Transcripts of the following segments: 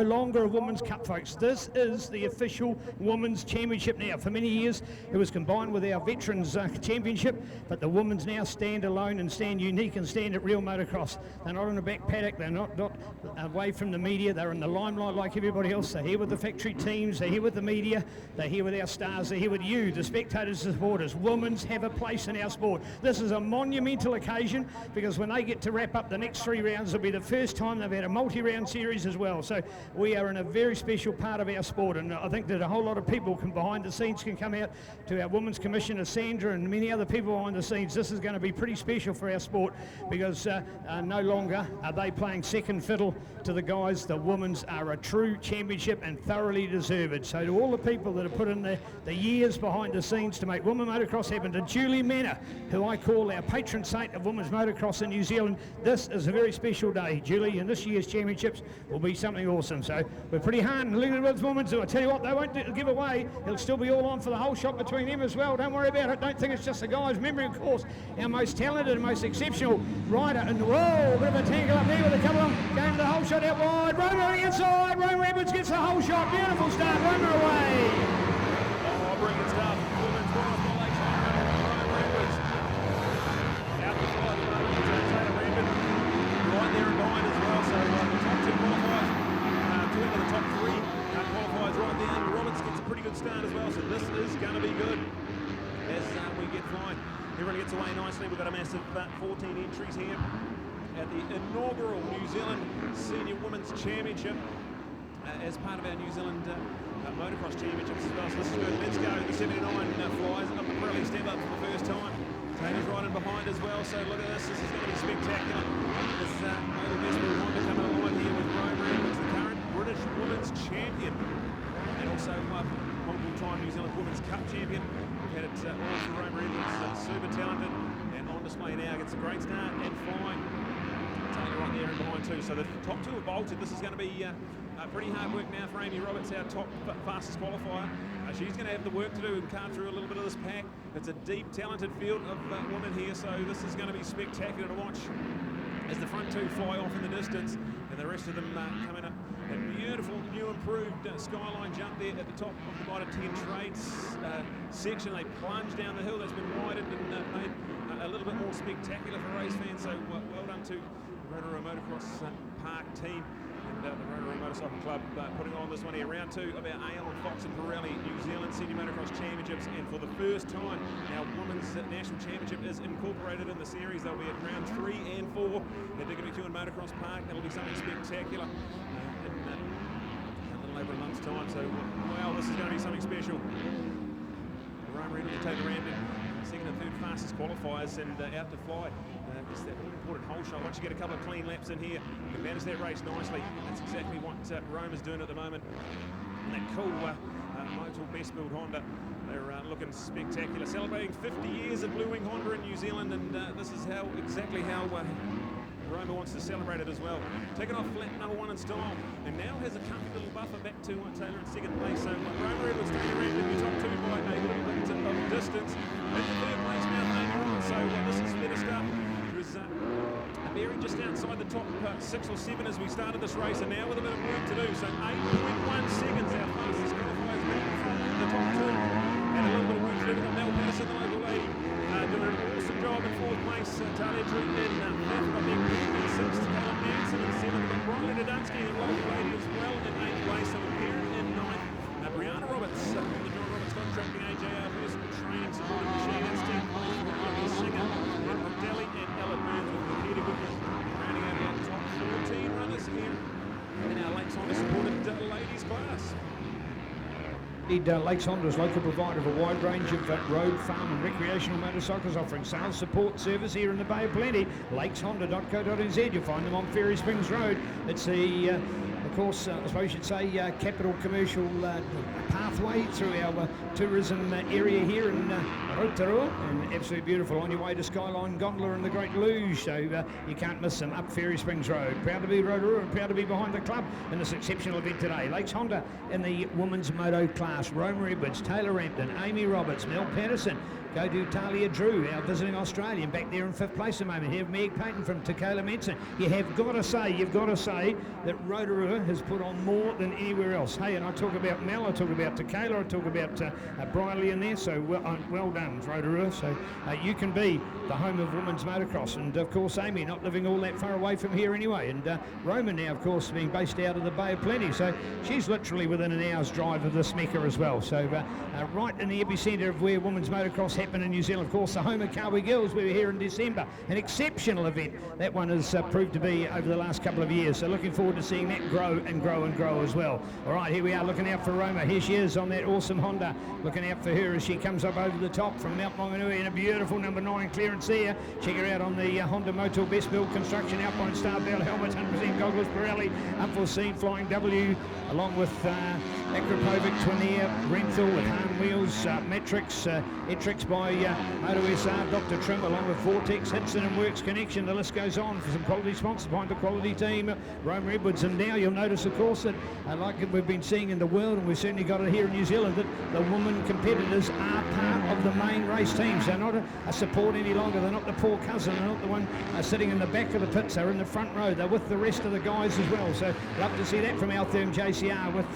no longer a Women's Cup, folks. This is the official Women's Championship now. For many years, it was combined with our Veterans Championship, but the women's now stand alone and stand unique and stand at real motocross. They're not in the back paddock, they're not away from the media, they're in the limelight like everybody else. They're here with the factory teams, they're here with the media, they're here with our stars, they're here with you, the spectators, the supporters. Women's have a place in our sport. This is a monumental occasion because when they get to wrap up the next 3 rounds, it'll be the first time they've had a multi-round series as well. So we are in a very special part of our sport, and I think that a whole lot of people behind the scenes can come out to our Women's Commissioner Sandra and many other people behind the scenes. This is going to be pretty special for our sport because no longer are they playing second fiddle to the guys. The women's are a true championship and thoroughly deserve it. So to all the people that have put in the years behind the scenes to make women motocross happen, to Julie Manor, who I call our patron saint of women's motocross in New Zealand, this is a very special day, Julie, and this year's championships will be something awesome. So we're pretty hard and Leaderboard's women, so I tell you what, they won't give away. It'll still be all on for the whole shot between them as well. Don't worry about it. Don't think it's just the guys. Remember, of course, our most talented and most exceptional rider in the world. Bit of a tangle up there with a couple of them. Going to the whole shot out wide. Romer on the inside. Romer Edwards gets the whole shot. Beautiful start. Romer away. Oh, brilliant stuff. Women's wild for Lake Romer Edwards. Out the fly at the moment. Taylor Rampant right there and behind as well. So the top 2 qualifiers. 2 out of the top 3 qualifiers right there. And Roberts gets a pretty good start as well. So this is going to be good as we get flying. Everyone gets away nicely. We've got a massive 14 entries here at the inaugural New Zealand Senior Women's Championship as part of our New Zealand Motocross Championships as well. So this is good. Let's go. The 79 flies up the Pirelli step up for the first time. Taylor's right in behind as well. So look at this. This is going to be spectacular. This Motor Westwood Honda coming along here with Romer Edwards, the current British Women's Champion, and also multiple-time New Zealand Women's Cup Champion. We've had it all for Romer Edwards, super talented and on display now. Gets a great start and flying. Taylor right there and behind too. So the top 2 have bolted. This is going to be pretty hard work now for Amy Roberts, our top fastest qualifier. She's going to have the work to do and carve through a little bit of this pack. It's a deep, talented field of women here, so this is going to be spectacular to watch as the front 2 fly off in the distance and the rest of them coming up. A beautiful, new improved skyline jump there at the top of the Mitre 10 Trades section. They plunge down the hill. That's been widened and made a little bit more spectacular for race fans, so well done to Rotorua Motocross Park team and the Rotorua Motorcycle Club putting on this one here. Round 2 of our Aon Fox and Pirelli New Zealand Senior Motocross Championships, and for the first time our Women's National Championship is incorporated in the series. They'll be at round 3 and 4 at Diggity and Motocross Park. That'll be something spectacular in a little over a month's time, so wow, this is going to be something special. Romer Edwards to take the round in second and third fastest qualifiers and out to fly. Just that all-important whole shot. Once you get a couple of clean laps in here, you can manage that race nicely. That's exactly what Romer's doing at the moment. And that cool Motul Best Build Honda, they're looking spectacular. Celebrating 50 years of Blue Wing Honda in New Zealand, and this is exactly how Romer wants to celebrate it as well. Taking off flat number 1 in style, and now has a comfy little buffer back to Taylor in second place. So Romer Edwards taking around in the top 2 by a little bit of distance. In the third place now, Amy Roberts. So this is better stuff. Mary just outside the top 6 or 7 as we started this race, and now with a bit of work to do. So 8.1 seconds, our fastest qualifiers back from the top 2. And a little bit of work to do. We've got Mel Patterson, the local lady, doing an awesome job in 4th place. Talia Drew in 5th, got Nick in 6th, Callum Nansen in 7th, got Brian Dudunsky, the local lady as well in 8th place. So we're here in 9th. Brianna Roberts, the John Roberts Contracting AJR Personal Training Supported Machine, that's 10th place for Ivy Singer, and Rodelli and Ella Burns with Peter Goodman, rounding out our top 14 runners here in our Lakes Honda supported ladies class. Lakes Honda is local provider of a wide range of road, farm and recreational motorcycles, offering sales support service here in the Bay of Plenty. lakeshonda.co.nz. You'll find them on Ferry Springs Road. It's the of course, I suppose you should say capital commercial pathway through our tourism area here in Rotorua, and absolutely beautiful on your way to Skyline Gondola and the Great Luge, so you can't miss them up Ferry Springs Road. Proud to be Rotorua and proud to be behind the club in this exceptional event today. Lakes Honda in the women's moto class. Romer Edwards, Taylor Rampton, Amy Roberts, Mel Patterson. Go to Talia Drew, our visiting Australian, back there in 5th place at the moment. Here, Meg Payton from Tecala Menson. You've got to say that Rotorua has put on more than anywhere else. Hey, and I talk about Mel, I talk about Takayla, I talk about Briley in there, so well done, Rotorua. So you can be the home of women's motocross, and of course Amy not living all that far away from here anyway, and Roman now of course being based out of the Bay of Plenty, so she's literally within an hour's drive of this Mecca as well. So right in the epicentre of where women's motocross happen in New Zealand, of course the home of Kawi Girls. We were here in December, an exceptional event that one has proved to be over the last couple of years, so looking forward to seeing that grow and grow and grow as well. All right, here we are looking out for Roma. Here she is on that awesome Honda, looking out for her as she comes up over the top from Mount Maunganui in a beautiful number 9 clearance there. Check her out on the Honda Motor Best Build Construction Alpine Star Bell helmet, 100% goggles, Pirelli, Unforeseen Flying W, along with Akrapovic, Twinair, Renthal with Hahn Wheels, Matrix, Etrix by Moto SR, Dr. Trim, along with Vortex, Hitson and Works Connection. The list goes on for some quality sponsors behind the quality team, Roma Edwards. And now you'll notice, of course, that like we've been seeing in the world, and we've certainly got it here in New Zealand, that the women competitors are part of the main race teams. They're not a support any longer. They're not the poor cousin. They're not the one sitting in the back of the pits. They're in the front row. They're with the rest of the guys as well. So love to see that from Altherm JCR with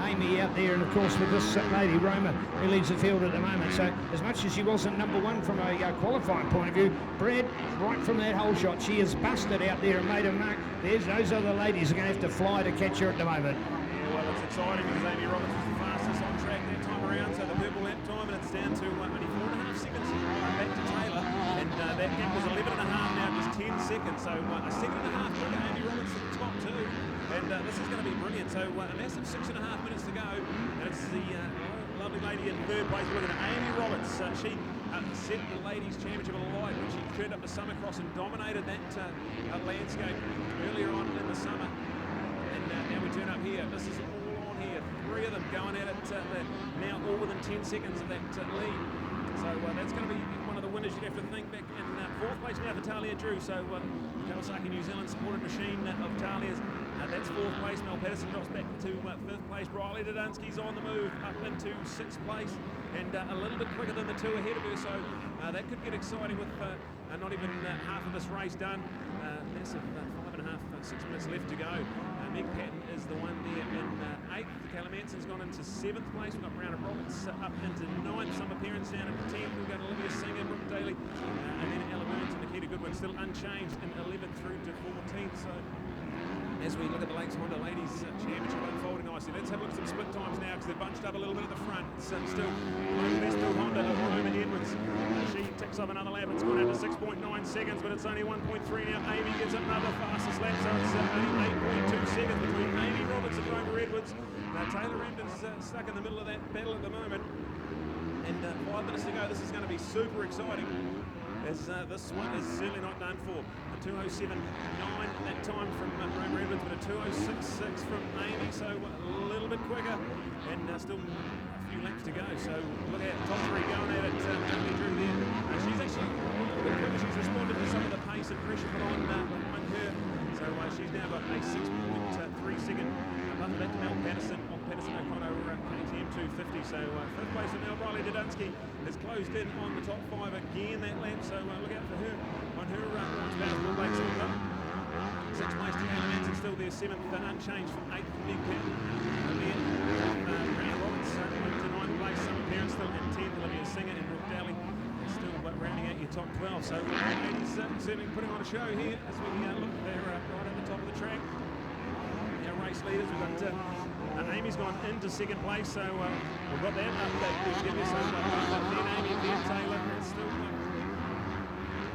Amy out there, and of course with this lady, Roma, who leads the field at the moment. So as much as she wasn't number one from a qualifying point of view, Brad, right from that whole shot, she has busted out there and made a mark. Those other ladies are going to have to fly to catch her at the moment. Yeah, well, it's exciting because Amy Roberts was the fastest on track that time around, so the purple lap time, and it's down to only 4.5 seconds back to Taylor, and that gap was 11.5 now, just 10 seconds, so a second and a half quicker Amy Roberts at the top too, and this is going to be brilliant. So a massive 6.5 minutes to go, and it's the lovely lady in third place. We're looking at Amy Roberts. She set the ladies' championship alight when she turned up the Summercross and dominated that landscape earlier on in the summer. And now we turn up here. This is all on here. 3 of them going at it now, all within 10 seconds of that lead. So that's going to be one of the winners. You'd have to think back in fourth place now for Talia Drew. So Kawasaki New Zealand supported machine of Talia's. That's fourth place. Mel Patterson drops back to fifth place. Briley Dudunsky's on the move up into sixth place, and a little bit quicker than the two ahead of her. So that could get exciting with not even half of this race done. Massive 5.5, 6 minutes left to go. Meg Patton is the one there in 8th. Callum Anson's gone into 7th place. We've got Brianna Roberts up into 9th. Some appearance down at 10th. We've got Olivia Singer, Brooke Daly, and then Ella Burns and Nikita Goodwin still unchanged in 11th through to 14th. So as we look at the Lakes Honda Ladies Championship unfolding nicely, let's have a look at some split times now because they're bunched up a little bit at the front. It's still the best build Honda of Roman Edwards. She ticks off another lap. It's gone out to 6.9 seconds, but it's only 1.3 now. Amy gets up another fastest lap, so it's only 8.2 seconds between Amy Roberts and Roman Edwards. Taylor Ramden's stuck in the middle of that battle at the moment. And 5 minutes to go. This is going to be super exciting, as this one is certainly not done for. A 2:07.9 that time from Roman Edwards, but a 2:06.6 from Amy, so a little bit quicker, and still a few laps to go. So look at top 3 going at it. Amy Drew there. She's actually she's responded to some of the pace and pressure put on her. So she's now got a 6.3 second buffer back to Mel Patterson. Patterson O'Connor KTM 250. So 5th place for Mel. Briley Dudunsky has closed in on the top 5 again that lap. So look out for her on her launch battle. 6th place to Callum Anson still there. 7th unchanged from 8th to Meg Patton. And then Brianna Roberts to 9th place. Some appearance still in 10th. Olivia Singer and Brooke Daly still rounding out your top 12. So ladies certainly putting on a show here as we look there right at the top of the track. Our race leaders, we've got Amy's gone into 2nd place, so we've got that update to give you. So then Amy and then Taylor. It's still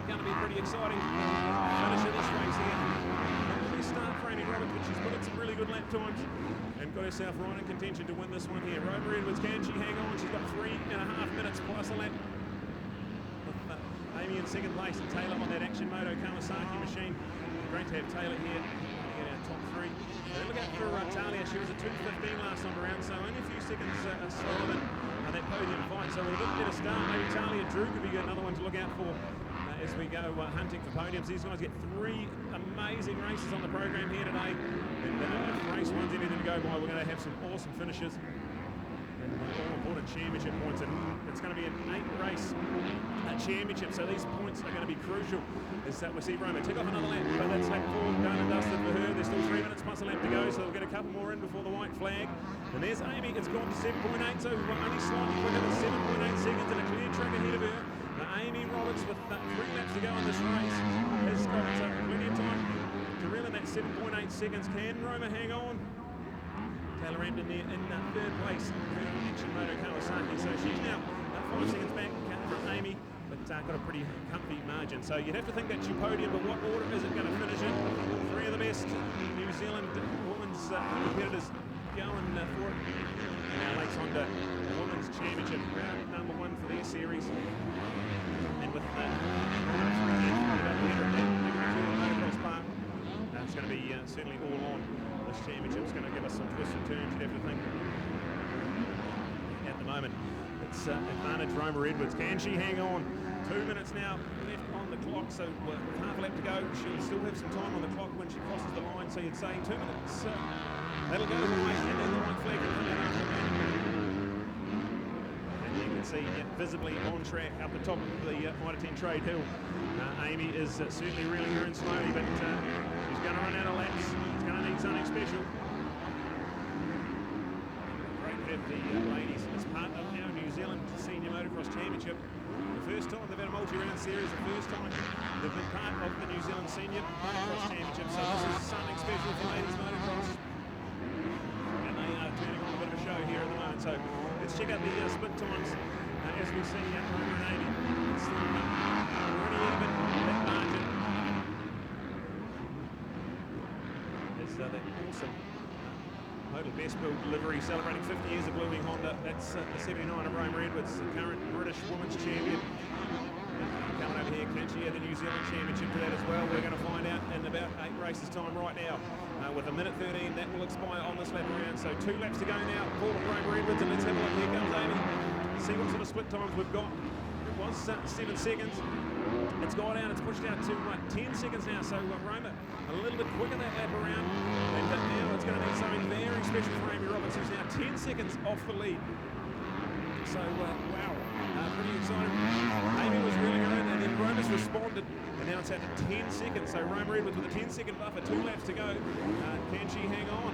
going to be pretty exciting finish of this race here. Early start for Amy Roberts, but she's put in some really good lap times and got herself right in contention to win this one here. Roman Edwards, can she hang on? She's got 3.5 minutes plus a lap. Amy in 2nd place and Taylor on that Action Moto Kawasaki machine. Great to have Taylor here in our top 3. Look out for Talia. She was a 2:15 last time around, so only a few seconds slower than that podium fight. So we'll look at a start. Maybe Talia Drew could be another one to look out for as we go hunting for podiums. These guys get 3 amazing races on the program here today. And if race 1's anything to go by, we're going to have some awesome finishes. And all important championship points, and it's going to be an 8-race championship, so these points are going to be crucial. As we see Roma tick off another lap, but that's lap 4 done and dusted for her. There's still 3 minutes plus a lap to go, so they'll get a couple more in before the white flag. And there's Amy, it's gone to 7.8, so only slightly quicker than 7.8 seconds and a clear track ahead of her. Amy Roberts with 3 laps to go in this race has got plenty of time to reel in that 7.8 seconds. Can Roma hang on? Taylor Rampton there in 3rd place, Action Moto Kawasaki, so she's now 5 seconds back from Amy, but got a pretty comfy margin. So you'd have to think that's your podium, but what order is it going to finish in? 3 of the best New Zealand women's competitors going for it. And now Lakes Honda Women's Championship, round number 1 for their series. And with motocross park, it's going to be certainly all on. This championship's going to give us some twists and turns, you'd have to think. At the moment, it's advantage Roma Edwards. Can she hang on? 2 minutes now left on the clock, so with half a lap to go, she'll still have some time on the clock when she crosses the line. So you'd say 2 minutes. That'll go to the race, and then the white flag will come down after that. And you can see visibly on track up the top of the Mitre 10 Trade Hill. Amy is certainly reeling her in slowly, but she's going to run out of laps. It's going to need something special. The ladies as part of our New Zealand Senior Motocross Championship. The first time they've had a multi-round series, the first time they've been part of the New Zealand Senior Motocross Championship. So this is something special for ladies motocross. And they are turning on a bit of a show here at the moment. So let's check out the split times as we see Roma and Amy. It's already even that margin. There's that awesome Total Best Build delivery celebrating 50 years of Blue Wing Honda. That's the 79 of Roma Edwards, the current British Women's Champion. Coming over here, can she add the New Zealand Championship to that as well? We're going to find out in about 8 races time right now. With a minute 13, that will expire on this lap around. So 2 laps to go now for Roma Edwards, and let's have a look. Here comes Amy. See what sort of split times we've got. It was 7 seconds. It's gone out, it's pushed out to 10 seconds now, so Roma a little bit quicker that lap around, and now it's going to need something very special for Amy Roberts, who's now 10 seconds off the lead. So, wow, pretty exciting. Amy was reeling her in, and then Roma's responded, and now it's out to 10 seconds, so Roma Edwards with a 10-second buffer, 2 laps to go. Can she hang on?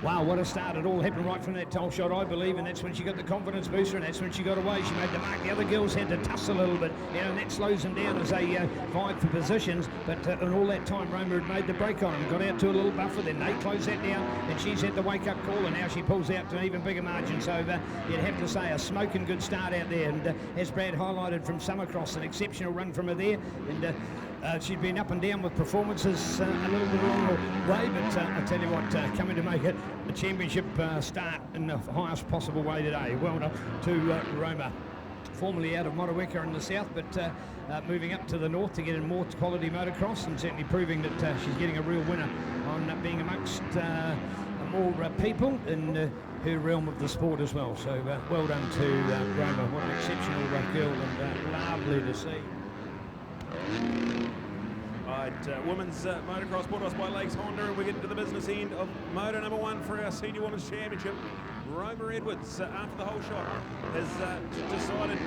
Wow, what a start. It all happened right from that tole shot, I believe, and that's when she got the confidence booster, and that's when she got away. She made the mark. The other girls had to tussle a little bit, and that slows them down as they fight for positions. But in all that time, Roma had made the break on them, got out to a little buffer, then they closed that down, and she's had the wake-up call, and now she pulls out to an even bigger margin. So you'd have to say a smoking good start out there, and as Brad highlighted from Summercross, an exceptional run from her there, and she'd been up and down with performances a little bit along the way, but I tell you what, coming to make it a championship start in the highest possible way today. Well done to Roma, formerly out of Motueka in the south, but moving up to the north to get in more quality motocross, and certainly proving that she's getting a real winner on being amongst more people in her realm of the sport as well. So well done to Roma. What an exceptional girl, and lovely to see. Women's motocross brought us by Lakes Honda, and we get to the business end of Moto number 1 for our Senior Women's Championship. Roma Edwards, after the whole shot, has decided to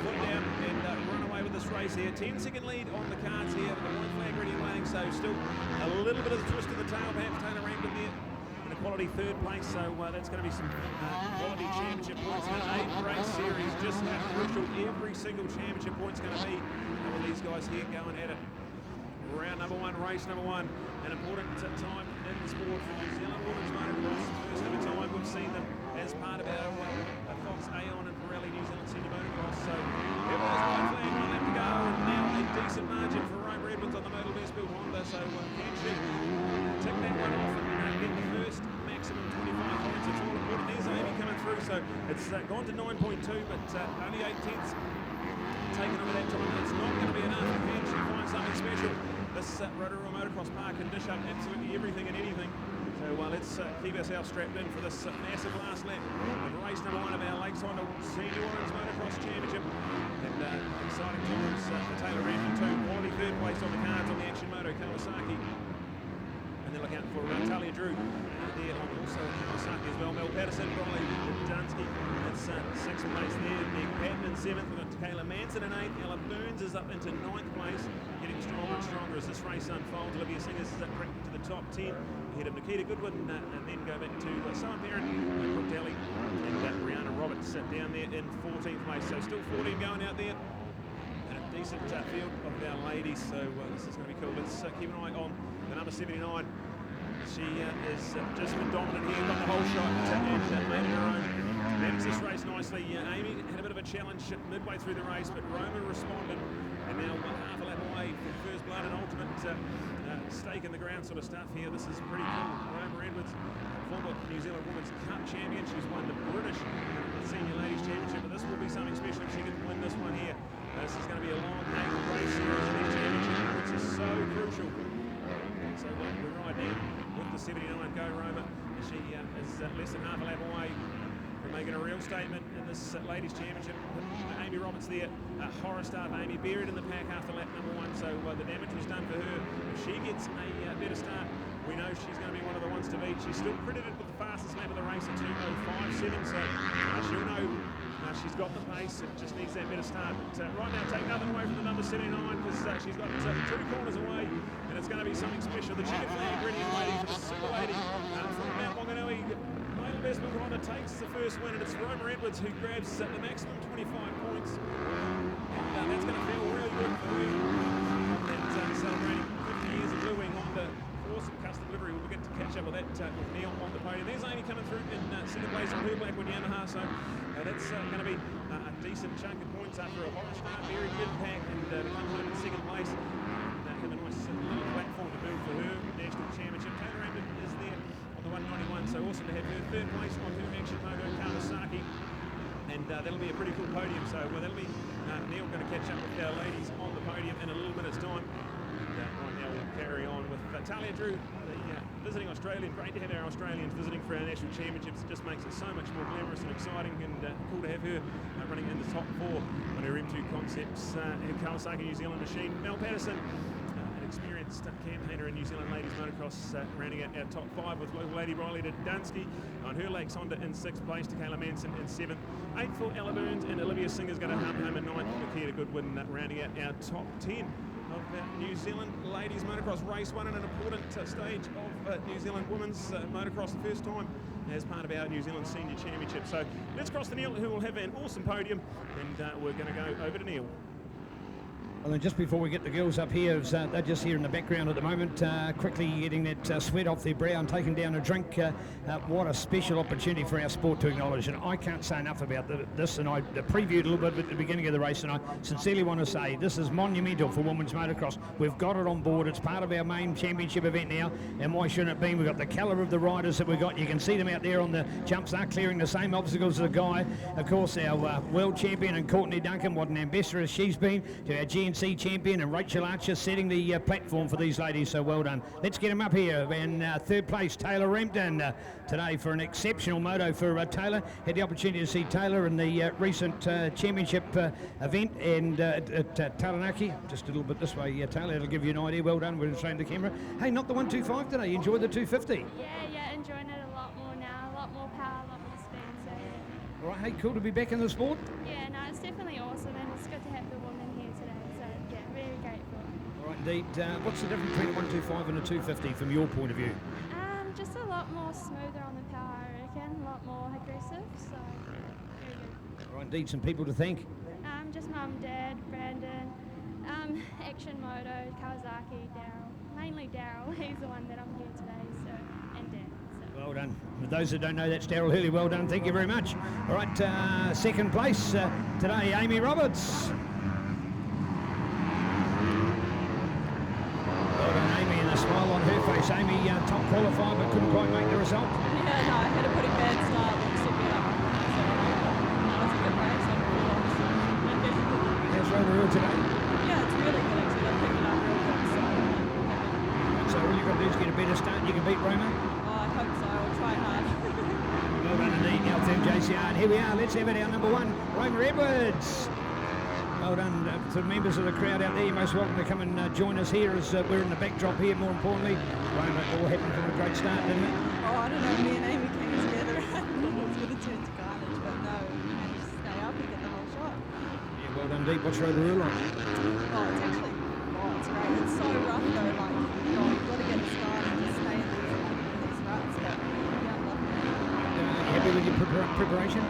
put it down and run away with this race here. 10-second lead on the cards here, with the white flag ready and waiting, so still a little bit of a twist in the tail, perhaps Taylor Rampton there in a quality 3rd place, so that's going to be some quality championship points. An 8-race series, just how crucial every single championship point's going to be. And with these guys here going at it. Round number 1, race number 1, an important time in the sport for New Zealand women's motocross. First ever time we've seen them as part of our Fox Aon and Pirelli New Zealand Senior Motocross. So everyone's white flag, 1 lap to go, and now a decent margin for Roma Edwards on the Motor Best Build Honda. So can she tick that one off and get the first maximum 25 points? It's all important. There's Amy coming through, so it's gone to 9.2, but only 8 tenths taken over that time. It's not going to be enough. Can she find something special? This Rotorua Motocross Park can dish up absolutely everything and anything. So let's keep ourselves strapped in for this massive last lap of race number 1 of our Lakes Honda Senior Women's Motocross Championship. And exciting times for Taylor Rampton too. Quality 3rd place on the cards on the Action Moto Kawasaki. And then look out for Talia Drew there on also Kawasaki as well. Mel Patterson, Bronley, Dunsky, and sixth place there. Meg Patton in seventh. We've got Kayla Manson in eighth. Ella Burns is up into ninth place, getting stronger and stronger as this race unfolds. Olivia Singers is up to the top 10, ahead of Nikita Goodwin, and then go back to Someone Parent, Brooke Daly, and Brianna Roberts down there in 14th place. So still 14 going out there. And a decent field of our ladies, so this is going to be cool. Let's keep an eye on the number 79. She has just been dominant here, got the whole shot and made it her own. Managed this race nicely. Amy had a bit of a challenge midway through the race, but Roma responded, and now half a lap away from first blood and ultimate stake in the ground sort of stuff here. This is pretty cool. Roma Edwards, former New Zealand Women's Cup champion. She's won the British Senior Ladies Championship, but this will be something special if she can win this one here. This is going to be a long race series in the championship, which is so crucial. So we're right now with the 79 Go Roma. She is less than half a lap away from making a real statement in this ladies championship. Amy Roberts there, horror star Amy buried in the pack after lap number 1, so the damage was done for her. If she gets a better start, we know she's going to be one of the ones to beat. She's still credited with the fastest lap of the race at 2:05.7, so she'll know she's got the pace. It just needs that better start. But right now, take nothing away from the number 79 because she's got 2 corners away, and it's going to be something special. The chicken flag ready and waiting for the super lady from Mount Wanganui. Investment Honda takes the first win, and it's Roma Edwards who grabs the maximum 25 points. And that's going to feel really good for her. And celebrating 50 years of Blue Wing Honda. Awesome custom delivery. We'll get to catch up with that with Neil on the podium. There's Amy coming through in second place on her Blackwood Yamaha, so that's going to be a decent chunk of points after a horror start. Very good pack, and to come home in second place. Have a nice little platform to build for her national championship. Taylor Rampton is there on the 191, so awesome to have her third place on her MXChamps Kawasaki, and that'll be a pretty cool podium. So that'll be Neil going to catch up with our ladies on the podium in a little minute's time. Right now we'll carry on with Talia Drew, the visiting Australian. Great to have our Australians visiting for our national championships. It just makes it so much more glamorous and exciting, and cool to have her running in the top 4 on her M2 Concepts Kawasaki New Zealand machine. Mel Patterson, experienced campaigner in New Zealand ladies motocross, rounding out our top 5 with local lady Riley Dunsky on her Lakes Honda in 6th place, to Kayla Manson in 7th, 8th for Ella Burns, and Olivia Singer's going to hum home in 9th, Nikita Goodwin rounding out our top 10 of New Zealand ladies motocross. Race 1 in an important stage of New Zealand women's motocross, the first time as part of our New Zealand Senior Championship. So let's cross to Neil, who will have an awesome podium, and we're going to go over to Neil. Well, and just before we get the girls up here, they're just here in the background at the moment, quickly getting that sweat off their brow and taking down a drink. What a special opportunity for our sport to acknowledge, and I can't say enough about this, and I previewed a little bit at the beginning of the race, and I sincerely want to say this is monumental for women's motocross. We've got it on board. It's part of our main championship event now, and why shouldn't it be? We've got the calibre of the riders that we've got. You can see them out there on the jumps. They're clearing the same obstacles as the guy. Of course, our world champion and Courtney Duncan, what an ambassador she's been to our GNC champion, and Rachel Archer setting the platform for these ladies, so well done. Let's get them up here. And third place, Taylor Rampton, today for an exceptional moto for Taylor. Had the opportunity to see Taylor in the recent championship event and at Taranaki. Just a little bit this way, Taylor, it'll give you an idea. Well done. We're going to show the camera. Hey, not the 125 today. You enjoyed the 250? Yeah, enjoying it a lot more now. A lot more power, a lot more speed. So yeah. All right, hey, cool to be back in the sport. Yeah, no, it's definitely awesome, and it's good to have the women here today. So yeah, very grateful. All right, indeed. What's the difference between a 125 and a 250 from your point of view? Just a lot more smoother on the power, I reckon. A lot more aggressive. So very good. All right, indeed. Some people to thank. Just mum, dad, Brandon, Action Moto, Kawasaki, Daryl. Mainly Daryl. He's the one that I'm here today. So and Dad. So. Well done. For those that don't know, that's Daryl Hurley. Well done. Thank you very much. All right, second place today, Amy Roberts. Well done, Amy, and a smile on her face. Amy, top qualifier, but couldn't quite make the result. Yeah, no, I had a pretty bad start, but took me up. So that was a good race. How's Rotorua today? Yeah, it's really good actually. They're picking up real good. So all you've got to do is get a better start and you can beat Roma? I hope so. I'll try hard. Well done indeed, now third JCR. And here we are, let's have it, our number 1, Roma Edwards. Well done to members of the crowd out there. You're most welcome to come and join us here as we're in the backdrop here, more importantly. Roma, all happened from a great start, didn't it? Oh, I don't know. Me and Amy came together and it was going to turn to carnage, but no. and deep. What's Rotorua like? Oh, it's actually, it's great. It's so rough though, like, you've got to get the start and just stay in these ruts, but yeah, I'm loving it. Happy with your preparation?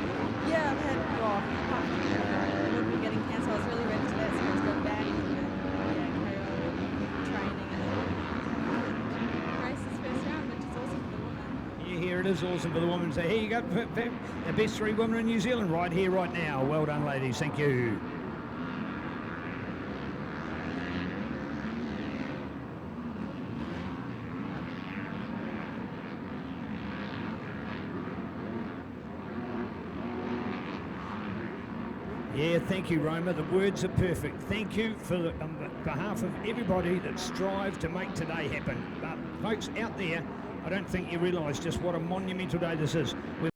Yeah, I've had, apart from Liverpool getting cancelled, I was really ready today, so I just got back and carry on training and race this first round, which is awesome for the women. Yeah, here it is, awesome for the women. So here you go, the best 3 women in New Zealand right here, right now. Well done, ladies. Thank you. Yeah, thank you, Roma. The words are perfect. Thank you for on behalf of everybody that strive to make today happen. But folks out there, I don't think you realise just what a monumental day this is.